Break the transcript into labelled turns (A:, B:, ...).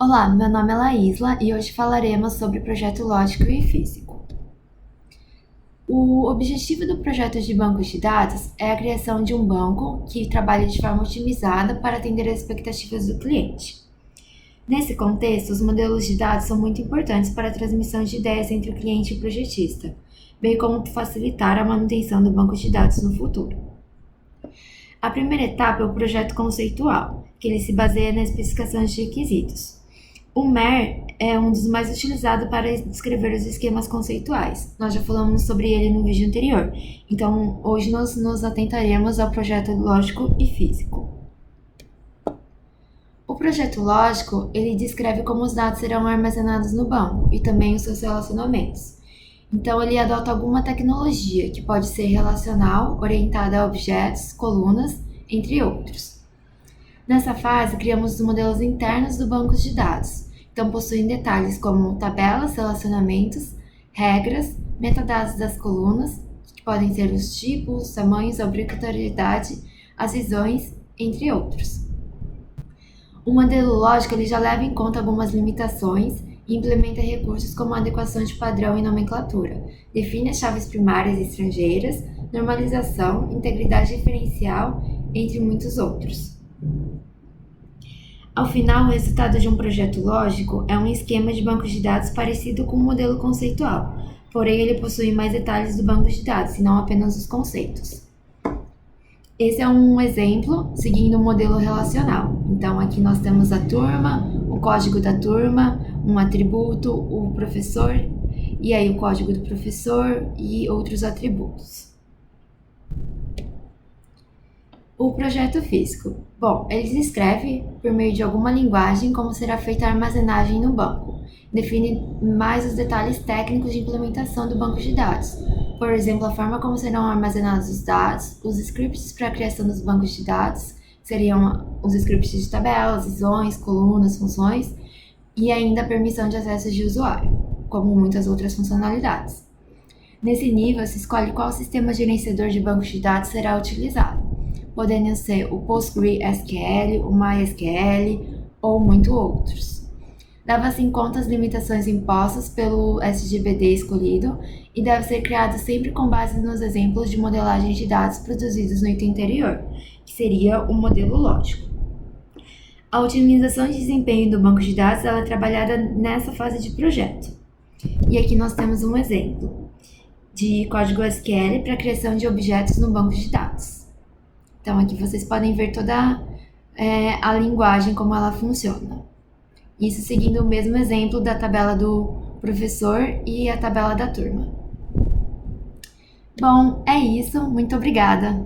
A: Olá, meu nome é Laísla e hoje falaremos sobre projeto lógico e físico. O objetivo do projeto de bancos de dados é a criação de um banco que trabalhe de forma otimizada para atender às expectativas do cliente. Nesse contexto, os modelos de dados são muito importantes para a transmissão de ideias entre o cliente e o projetista, bem como facilitar a manutenção do banco de dados no futuro. A primeira etapa é o projeto conceitual, que ele se baseia na especificação de requisitos. O MER é um dos mais utilizados para descrever os esquemas conceituais. Nós já falamos sobre ele no vídeo anterior, então hoje nós nos atentaremos ao projeto lógico e físico. O projeto lógico, ele descreve como os dados serão armazenados no banco e também os seus relacionamentos. Então ele adota alguma tecnologia que pode ser relacional, orientada a objetos, colunas, entre outros. Nessa fase, criamos os modelos internos do banco de dados. Então, possuem detalhes como tabelas, relacionamentos, regras, metadados das colunas, que podem ser os tipos, tamanhos, a obrigatoriedade, as visões, entre outros. O modelo lógico ele já leva em conta algumas limitações e implementa recursos como a adequação de padrão e nomenclatura, define as chaves primárias e estrangeiras, normalização, integridade referencial, entre muitos outros. Ao final, o resultado de um projeto lógico é um esquema de banco de dados parecido com o modelo conceitual, porém ele possui mais detalhes do banco de dados e não apenas os conceitos. Esse é um exemplo seguindo o modelo relacional. Então aqui nós temos a turma, o código da turma, um atributo, o professor, e aí o código do professor e outros atributos. O projeto físico. Bom, ele descreve, por meio de alguma linguagem, como será feita a armazenagem no banco. Define mais os detalhes técnicos de implementação do banco de dados. Por exemplo, a forma como serão armazenados os dados, os scripts para a criação dos bancos de dados, seriam os scripts de tabelas, visões, colunas, funções, e ainda a permissão de acesso de usuário, como muitas outras funcionalidades. Nesse nível, se escolhe qual sistema gerenciador de bancos de dados será utilizado, podendo ser o PostgreSQL, o MySQL ou muito outros. Leva-se em conta as limitações impostas pelo SGBD escolhido e deve ser criado sempre com base nos exemplos de modelagem de dados produzidos no item anterior, que seria o modelo lógico. A otimização de desempenho do banco de dados ela é trabalhada nessa fase de projeto. E aqui nós temos um exemplo de código SQL para a criação de objetos no banco de dados. Então aqui vocês podem ver toda a linguagem, como ela funciona. Isso seguindo o mesmo exemplo da tabela do professor e a tabela da turma. Bom, é isso. Muito obrigada!